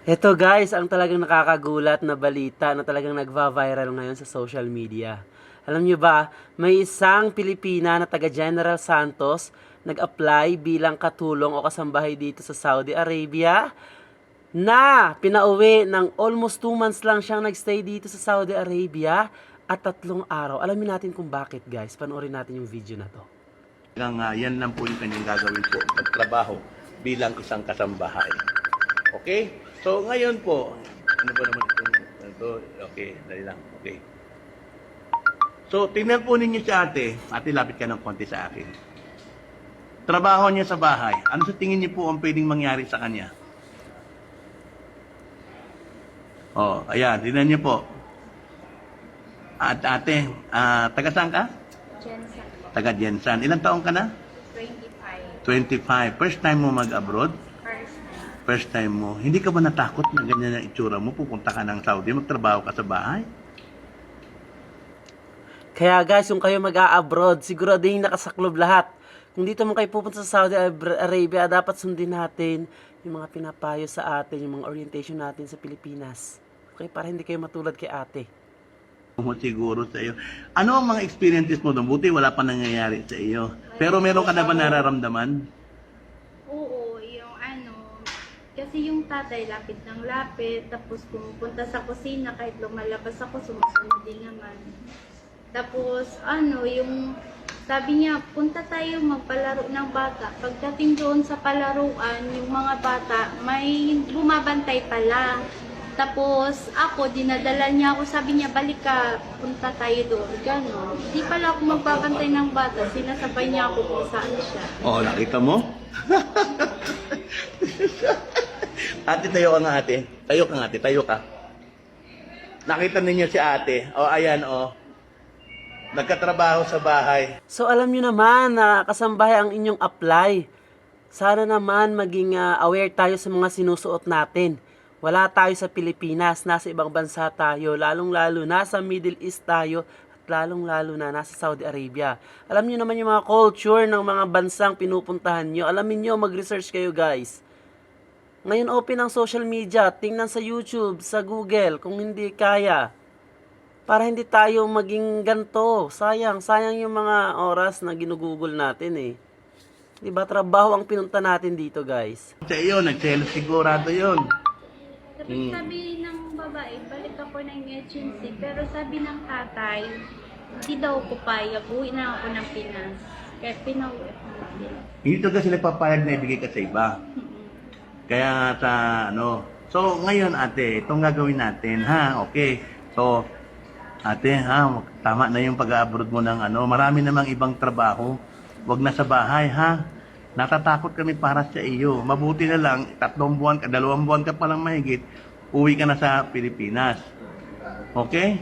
Ito guys, ang talagang nakakagulat na balita na talagang nagva-viral ngayon sa social media. Alam nyo ba, may isang Pilipina na taga General Santos nag-apply bilang katulong o kasambahay dito sa Saudi Arabia na pinauwi ng almost 2 months lang siyang nagstay dito sa Saudi Arabia at 3 araw. Alamin natin kung bakit guys. Panoorin natin yung video na to. Yan lang po yung kanyang gagawin po, magtrabaho bilang isang kasambahay. Okay? So, ngayon po, ano ba naman ito? Okay, dali lang. Okay. So, tingnan po ninyo si ate. Ate, lapit ka ng konti sa akin. Trabaho niya sa bahay. Ano sa tingin niyo po ang pwedeng mangyari sa kanya? Oh, ayan, tingnan niyo po. At ate, taga saan ka? Jensen po. Taga Jensan. Ilang taong ka na? 25. 25. First time mo mag-abroad? First time. First time mo. Hindi ka ba natakot na ganyan ang itsura mo? Pupunta ka ng Saudi, magtrabaho ka sa bahay? Kaya guys, kung kayo mag-a-abroad, siguraduhin nakasaklob lahat. Kung dito mo kayo pupunta sa Saudi Arabia, dapat sundin natin yung mga pinapayo sa atin, yung mga orientation natin sa Pilipinas. Okay, para hindi kayo matulad kay ate. Siguro sa iyo. Ano ang mga experiences mo doon? Buti wala pa nangyayari sa iyo. Pero meron ka na ba nararamdaman? Oo, yung kasi yung tatay lapit ng lapit, tapos pumupunta sa kusina, kahit lumalabas ako, sumusunod din naman. Tapos yung sabi niya, punta tayo magpalaro ng bata. Pagdating doon sa palaruan, yung mga bata, may bumabantay pala. Tapos ako, dinadala niya ako, sabi niya, balik ka, punta tayo doon. Ganon. Di pala ako magbabantay ng bata, sinasabay niya ako kung saan siya. Oh, nakita mo? Ate, tayo ka nga ate. Tayo ka nga ate, tayo ka. Nakita ninyo si ate. O, ayan o. Nagkatrabaho sa bahay. So alam nyo naman na kasambahay ang inyong apply. Sana naman maging aware tayo sa mga sinusuot natin. Wala tayo sa Pilipinas, nasa ibang bansa tayo, lalong-lalo nasa Middle East tayo, at lalong-lalo na nasa Saudi Arabia. Alam niyo naman yung mga culture ng mga bansang pinupuntahan nyo. Alamin nyo, mag-research kayo guys. Ngayon open ang social media, tingnan sa YouTube, sa Google, kung hindi kaya. Para hindi tayo maging ganto. Sayang yung mga oras na ginugugol natin eh. Diba, trabaho ang pinunta natin dito guys. Sa iyo, nagselos sigurado yun. Tapos sabi ng babae, balik ako ng agency. Pero sabi ng tatay, hindi daw ko payag. Uwi na ako ng Pinas. Kaya pinauwi ako ng Pinas. Hindi to kasi nagpapayag na ibigay ka sa iba. Kaya sa So, ngayon ate, itong gagawin natin, ha? Okay. So, ate, ha? Tama na yung pag-abroad mo ng Marami namang ibang trabaho. Huwag na sa bahay, ha? Natatakot kami para sa iyo. Mabuti na lang, 3 buwan ka, 2 buwan ka palang mahigit, uwi ka na sa Pilipinas. Okay?